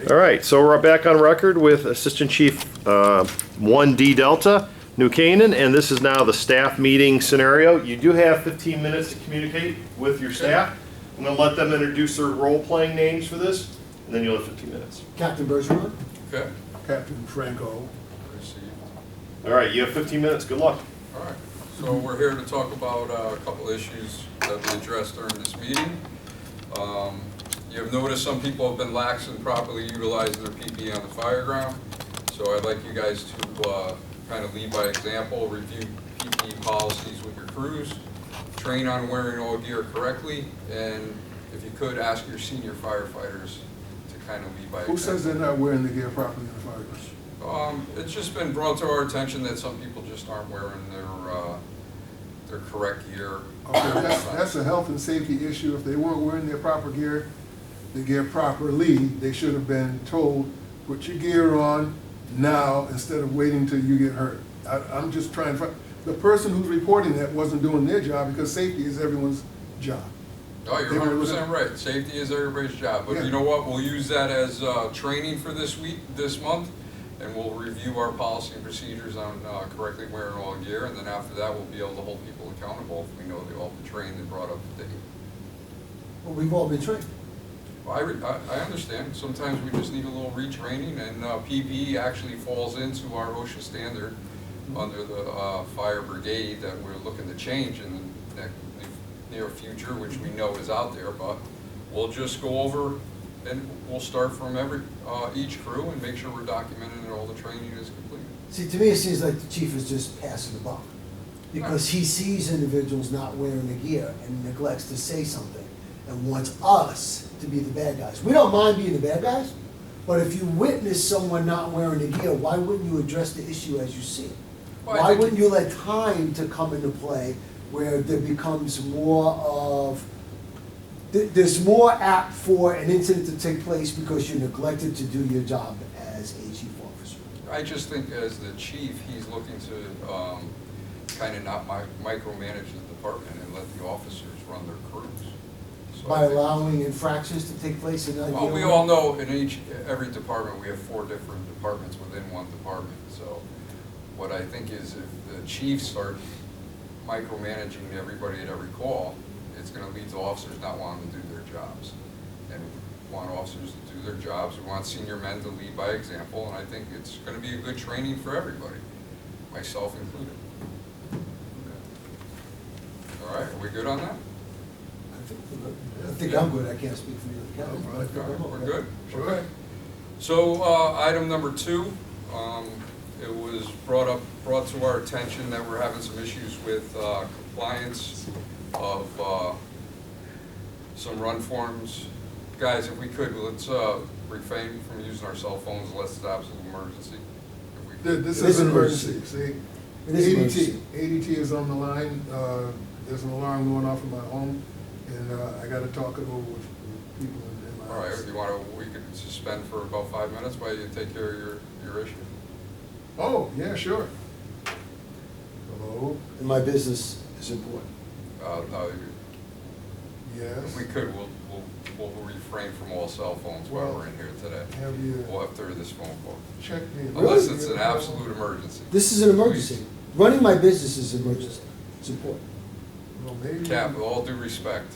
All right, so we're back on record with Assistant Chief 1D Delta, New Canaan, and this is now the staff meeting scenario. You do have 15 minutes to communicate with your staff. I'm going to let them introduce their role-playing names for this, and then you'll have 15 minutes. Captain Bergeron. Okay. Captain Franco. Received. All right, you have 15 minutes. Good luck. All right. So we're here to talk about a couple issues that we addressed during this meeting. You have noticed some people have been lax in properly utilizing their PPE on the fire ground. So I'd like you guys to kind of lead by example, review PPE policies with your crews, train on wearing all gear correctly, and if you could, ask your senior firefighters to kind of lead by example. Who says they're not wearing the gear properly in the fire ground? It's just been brought to our attention that some people just aren't wearing their correct gear. Okay, that's a health and safety issue. If they weren't wearing their proper gear, the gear properly, they should have been told, put your gear on now instead of waiting till you get hurt. I'm just trying to find, the person who's reporting that wasn't doing their job because safety is everyone's job. Oh, you're 100% right. Safety is everybody's job. But Yeah. you know what? We'll use that as training for this month, and we'll review our policy and procedures on correctly wearing all gear. And then after that, we'll be able to hold people accountable if we know they've all been trained and brought up to date. Well, we've all been trained. Well, I understand. Sometimes we just need a little retraining, and PPE actually falls into our OSHA standard under the fire brigade that we're looking to change in the near future, which we know is out there. But we'll just go over and we'll start from each crew and make sure we're documenting that all the training is complete. See, to me, it seems like the chief is just passing the buck. Because he sees individuals not wearing the gear and neglects to say something and wants us to be the bad guys. We don't mind being the bad guys, but if you witness someone not wearing the gear, why wouldn't you address the issue as you see it? Well, I Why think wouldn't you let time to come into play where there becomes more of, there's more apt for an incident to take place because you neglected to do your job as a chief officer? I just think as the chief, he's looking to kind of not micromanage the department and let the officers run their crews. So By I think- allowing infractions to take place in that. Well, we all know in every department, we have 4 different departments within one department. So what I think is if the chiefs start micromanaging everybody at every call, it's gonna lead to officers not wanting to do their jobs. And we want officers to do their jobs, we want senior men to lead by example, and I think it's gonna be a good training for everybody, myself included. All right, are we good on that? I think I'm good, I can't speak for the other All right, captain. we're good? Sure. Okay. So, item number 2, it was brought to our attention that we're having some issues with compliance of some run forms. Guys, if we could, let's refrain from using our cell phones unless it's an absolute emergency. If we could. This It is is an an emergency, see? It is an emergency. ADT is on the line, there's an alarm going off in my home, and I gotta talk it over with people in my All right, house. we could suspend for about 5 minutes while you take care of your issue. Oh, yeah, sure. Hello, And my business is important. No, yes. if we could, we'll refrain from all cell phones while Well, we're in here today. Have you We'll have through this phone call. checked the? Unless it's an absolute emergency. This is an emergency. Running my business is an emergency. It's important. Well, maybe. Cap, with all due respect,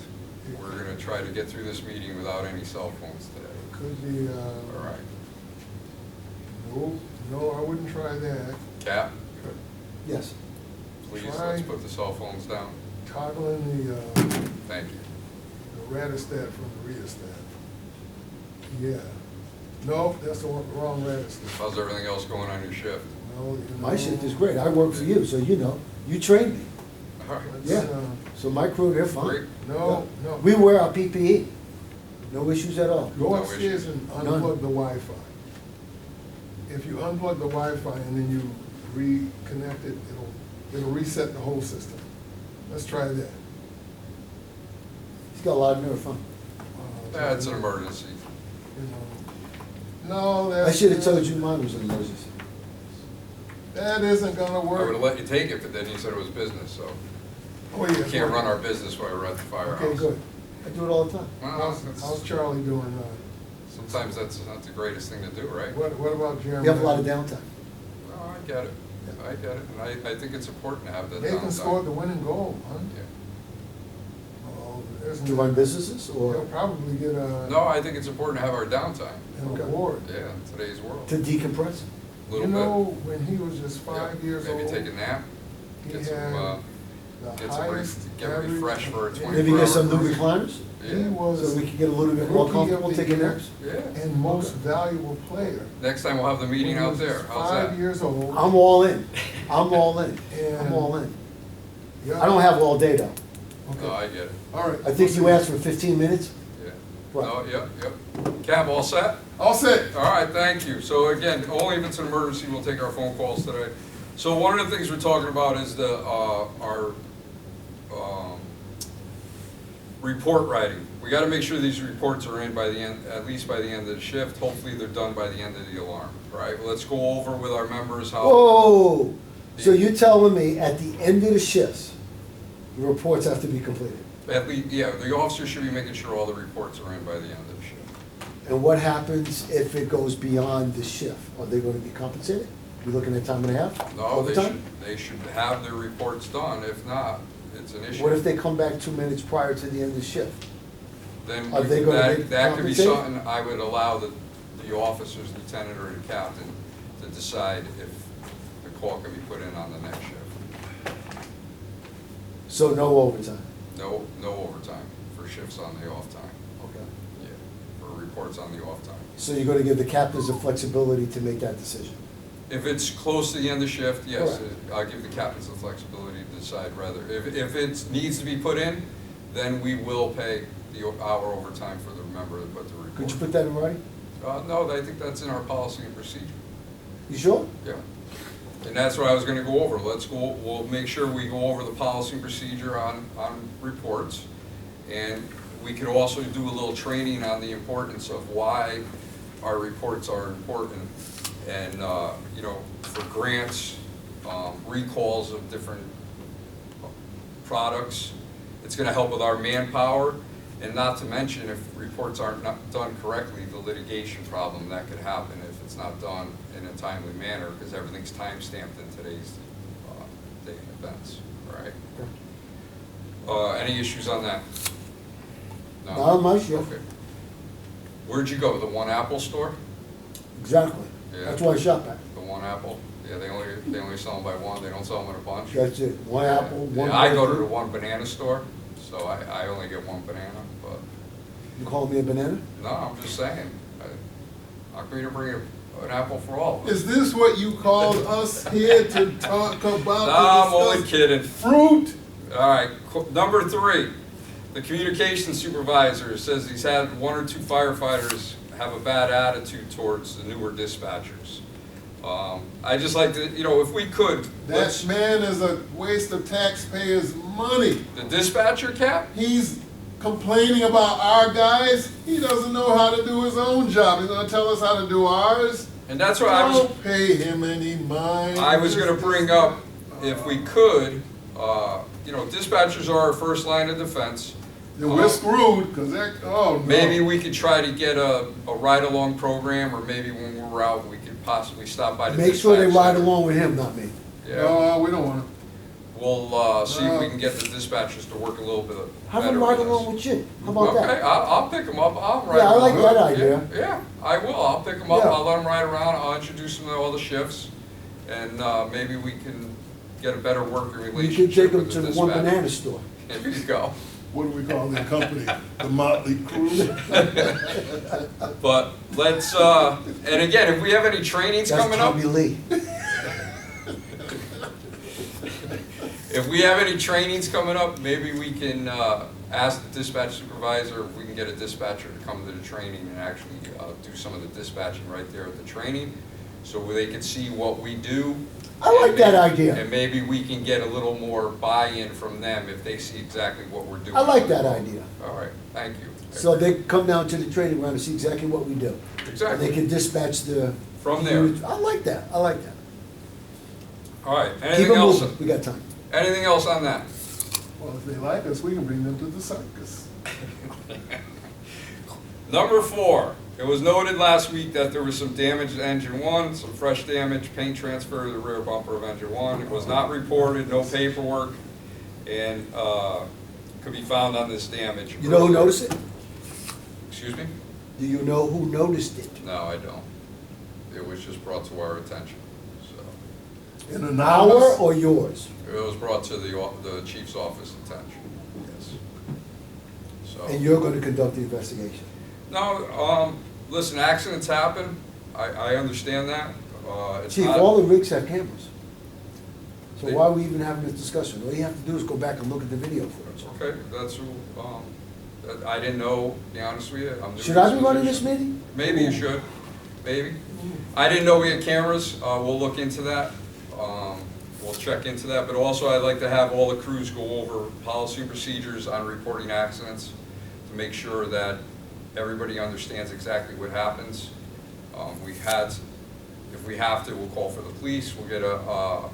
we're gonna try to get through this meeting without any cell phones today. Could be, All right. no, I wouldn't try that. Cap, Yes. please, Try. let's put the cell phones down. Toggling the Thank you. rheostat from the rheostat. Yeah. No, that's the wrong rheostat. How's everything else going on your shift? No, you My know, shift is great. I work for you, so you know. You trained me. All right. let's, Yeah. So my crew, they're fine. Great. No, no. We wear our PPE. No issues at all. Go No upstairs issues. and None. unplug the Wi-Fi. If you unplug the Wi-Fi and then you reconnect it, it'll reset the whole system. Let's try that. He's got a lot of nerve, huh? That's an emergency. You know, no, that's. I should have told you mine was an emergency. That isn't gonna I would work. have let you take it, but then you said it was business, so Oh, yeah. we can't run our business while we're at the firehouse. Okay, good. I do it all the time. Well, How's that's- Charlie doing? sometimes that's not the greatest thing to do, right? What about Jeremy? We have a lot of downtime. No, I get it, I get it, and I think it's important to have that They can score downtime. the winning goal, huh? Yeah. Oh, isn't To it- run businesses, They'll or probably get No, I think it's important to have our downtime, an award. yeah, in today's world. to decompress? A little You bit. know, when he was just Yeah, 5 years old, Maybe take a nap, he get had some, the get some, highest get average refreshed for a in- 24 Maybe get some new hour. recliners, He Yeah, was so we can get a little bit more Rookie of comfortable the taking year. naps? yeah. and most valuable player. Next time we'll have the meeting When he out was there, just how's 5 that? years old. I'm all in, I'm all in, I'm And- all in. Yeah. I don't have all day though. No, I get it, All right. I think you asked for 15 minutes? yeah. Right. No, yep. Cap, all set? All set. All right, thank you. So again, only if it's an emergency, we'll take our phone calls today. So one of the things we're talking about is our report writing. We gotta make sure these reports are in by the end, at least by the end of the shift. Hopefully, they're done by the end of the alarm, right? Well, let's go over with our members how, Oh, so you're telling me at the end of the shifts, the reports have to be completed? at least, yeah, the officers should be making sure all the reports are in by the end of the shift. And what happens if it goes beyond the shift? Are they gonna be compensated? You looking at time and a half? No, Overtime? they should have their reports done. If not, it's an issue. What if they come back 2 minutes prior to the end of the shift? Then Are they gonna be that could be compensated? something I would allow the officers, lieutenant or the captain, to decide if the call can be put in on the next shift. So no overtime? No overtime for shifts on the off time, Okay. yeah, for reports on the off time. So you're gonna give the captains the flexibility to make that decision? If it's close to the end of shift, yes, Correct. I'll give the captains the flexibility to decide whether, if it needs to be put in, then we will pay the hour overtime for the member that put the report. Could you put that in writing? No, I think that's in our policy and procedure. You sure? Yeah, and that's what I was gonna go over. We'll make sure we go over the policy and procedure on reports. And we could also do a little training on the importance of why our reports are important. And, you know, for grants, recalls of different products. It's gonna help with our manpower. And not to mention, if reports aren't not done correctly, the litigation problem that could happen if it's not done in a timely manner, because everything's time-stamped in today's day and events, all right? Any issues on that? No? Not on my shift. Okay. Where'd you go, the One Apple store? Exactly. Yeah. That's why I shop at. The One Apple? Yeah, they only sell them by one, they don't sell them in a bunch? That's it. One apple, one. Yeah, I go to banana. the One Banana store, so I only get one banana, but, You call me a banana? no, I'm just saying. How come you don't bring an apple for all of us? Is this what you called us here to talk about? No, I'm to only discuss kidding. Fruit? All right, number 3, the communications supervisor says he's had 1 or 2 firefighters have a bad attitude towards the newer dispatchers. I just like to, you know, if we could, That let's, man is a waste of taxpayers' money. the dispatcher cap? He's complaining about our guys. He doesn't know how to do his own job. He's gonna tell us how to do ours. And that's what I was, Don't pay him any mind. I was gonna bring up, if we could, you know, dispatchers are our first line of defense. We're screwed, because that, oh no. Maybe we could try to get a ride-along program, or maybe when we're out, we could possibly stop by the Make sure they dispatch ride center. along with him, not me. Yeah, No, we don't want we'll, see if we can get the dispatchers to work a little bit Have better him ride with us. along with you. How about Okay, that? I'll pick them up, I'll ride Yeah, I like around. that idea. Yeah, I will, I'll pick them up, Yeah. I'll let them ride around, I'll introduce them to all the shifts, and, maybe we can get a better working You relationship can take him with to the the one dispatch. banana store. There you go. to. What do we call that company? The Motley Crew? But let's, and again, if we have any trainings That's coming up, Tommy Lee. if we have any trainings coming up, maybe we can ask the dispatch supervisor if we can get a dispatcher to come to the training and actually do some of the dispatching right there at the training, so they can see what we do. I like And that maybe- idea. And maybe we can get a little more buy-in from them if they see exactly what we're doing. I like that idea. All right, thank you. So they come down to the training ground and see exactly what we do. And Exactly. they can dispatch the. From there. I like that, I like that. All right, Keep anything it else? moving, we got time. Anything else on that? Well, if they like us, we can bring them to the circus. Number 4, It was noted last week that there was some damage to engine one, some fresh damage, paint transfer to the rear bumper of engine one. It was not reported, no paperwork, and could be found on this damage. You know who noticed it? Excuse me? Do you know who noticed it? No, I don't. It was just brought to our attention, so. An Our anonymous, or yours? It was brought to the chief's office attention, yes. So. And you're gonna conduct the investigation? No, listen, accidents happen, I understand that. It's Chief, not- all the rigs have cameras. So They- why are we even having this discussion? All you have to do is go back and look at the video footage. Okay, I didn't know, to be honest with you. I'm new Should to I be running this position. meeting? Maybe you should, maybe. I didn't know we had cameras, we'll look into that. We'll check into that, but also I'd like to have all the crews go over policy and procedures on reporting accidents to make sure that everybody understands exactly what happens. If we have to, we'll call for the police, we'll get a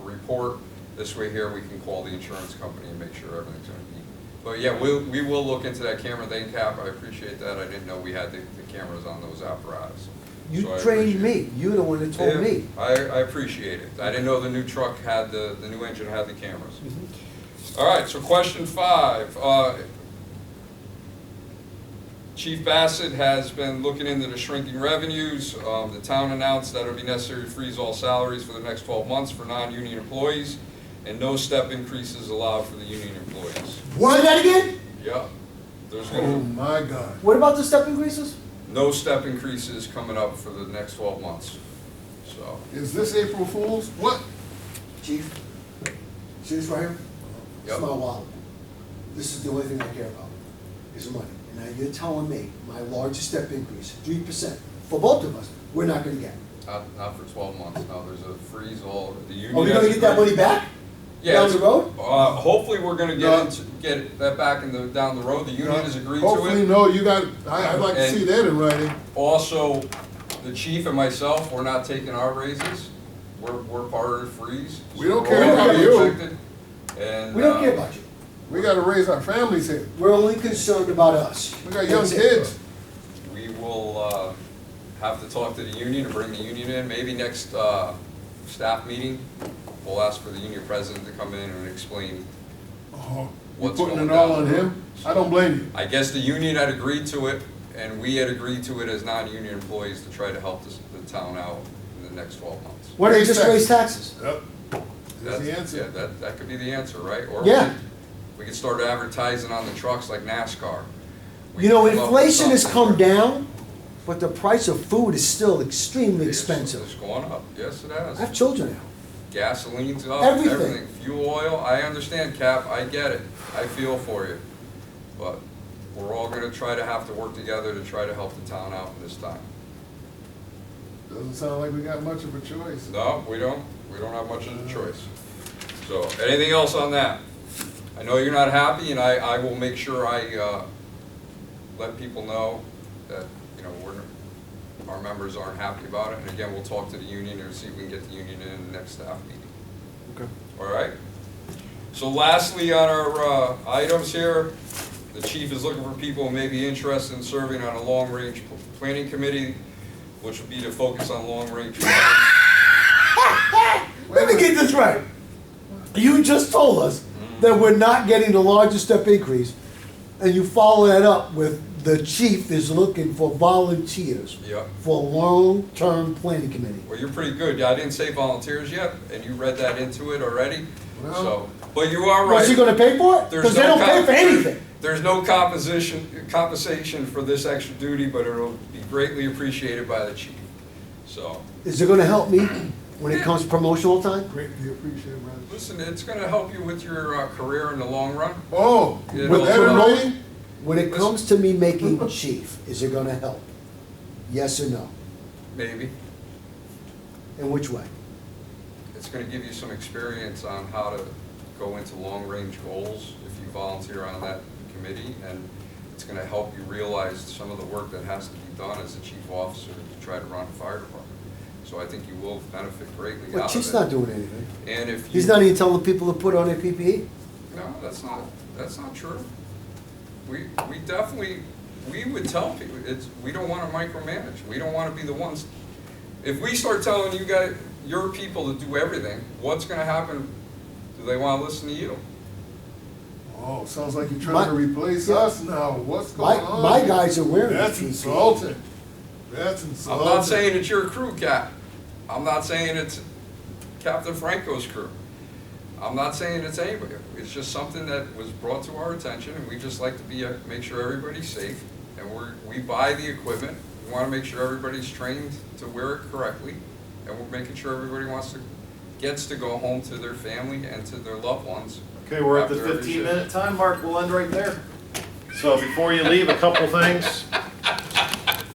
report. This way here, we can call the insurance company and make sure everything's gonna be. But yeah, we will look into that camera thing, Cap, I appreciate that. I didn't know we had the cameras on those apparatus. You So I trained appreciate me. You're the one that told Yeah, me. I appreciate it. I didn't know the new truck had the new engine had the cameras. All right, so question 5. Chief Bassett has been looking into the shrinking revenues. The town announced that it would be necessary to freeze all salaries for the next 12 months for non-union employees, and no step increases allowed for the union employees. Say that again? Yeah, there's oh gonna, my God. What about the step increases? no step increases coming up for the next 12 months, so. Is this April Fool's? What? Chief, see this right here? It's Yep. my wallet. This is the only thing I care about, is the money. And now you're telling me my largest step increase, 3%, for both of us, we're not gonna get. Not for 12 months, no, there's a freeze all, the union. Are we gonna has get that agreed- money back? Yeah, Down it's- the road? Hopefully, we're gonna No. get that back down the road, the union has agreed to Hopefully, it. no, you got, I'd like to And- see that in writing. Also, the chief and myself, we're not taking our raises, we're part of the freeze. We don't So care we're all about you. protected, and, We don't care about you. We gotta raise our families here. We're only concerned about us. We got young That's it. kids. We will, have to talk to the union and bring the union in, maybe next, staff meeting, we'll ask for the union president to come in and explain. Oh, you What's putting going it all down on the road. him? I don't blame you. I guess the union had agreed to it, and we had agreed to it as non-union employees to try to help the town out in the next 12 months. Why don't you just Raise raise taxes? Yep. That's the Yeah, answer. that could be the answer, right? Or Yeah. we could start advertising on the trucks like NASCAR. We You know, could come up with inflation has something come where- down, but the price of food is still extremely It's expensive. going up, yes it I has. have children now. Gasoline's up, Everything. everything, fuel oil, I understand, Cap, I get it, I feel for you. But we're all gonna try to have to work together to try to help the town out in this time. Doesn't sound like we got much of a choice. No, we don't have much of a choice. So, anything else on that? I know you're not happy, and I will make sure I, let people know that, you know, our members aren't happy about it, and again, we'll talk to the union and see if we can get the union in the next staff meeting. Okay. All right? So lastly, on our, items here, the chief is looking for people who may be interested in serving on a long-range planning committee, which would be to focus on long-range planning. Let me get this right. You just told us that we're not getting the largest step increase, and you follow that up with the chief is looking for volunteers Yep. for long-term planning committee. Well, you're pretty good. I didn't say volunteers yet, and you read that into it already. Well- So, but you are right. Was he gonna pay for it? There's Because they no don't pay for anything. There's no compensation for this extra duty, but it'll be greatly appreciated by the chief. So, Is it gonna help me when it comes to promotional time? Greatly appreciated, brother. listen, it's gonna help you with your career in the long run. Oh, Yeah, with that in no. writing? When it comes to me making chief, is it gonna help? Yes or no? Maybe. In which way? It's gonna give you some experience on how to go into long-range goals if you volunteer on that committee, and it's gonna help you realize some of the work that has to be done as a chief officer to try to run a fire department. So I think you will benefit greatly out Well, of chief's it. not doing anything. And if you. He's not even telling people to put on their PPE. No, that's not true. We definitely, we would tell people, we don't wanna micromanage, we don't wanna be the ones. If we start telling you guys, your people to do everything, what's gonna happen? Do they wanna listen to you? Oh, sounds like you're trying to replace Yeah. us now. What's going on? My here? guys are wearing That's PPE. insulting. That's I'm insulting. not saying it's your crew, Cap. I'm not saying it's Captain Franco's crew. I'm not saying it's anybody. It's just something that was brought to our attention, and we just like to be, make sure everybody's safe. And we buy the equipment. We wanna make sure everybody's trained to wear it correctly. And we're making sure everybody gets to go home to their family and to their loved ones. Okay, we're at the after every 15-minute shift. time mark. We'll end right there. So before you leave, a couple things.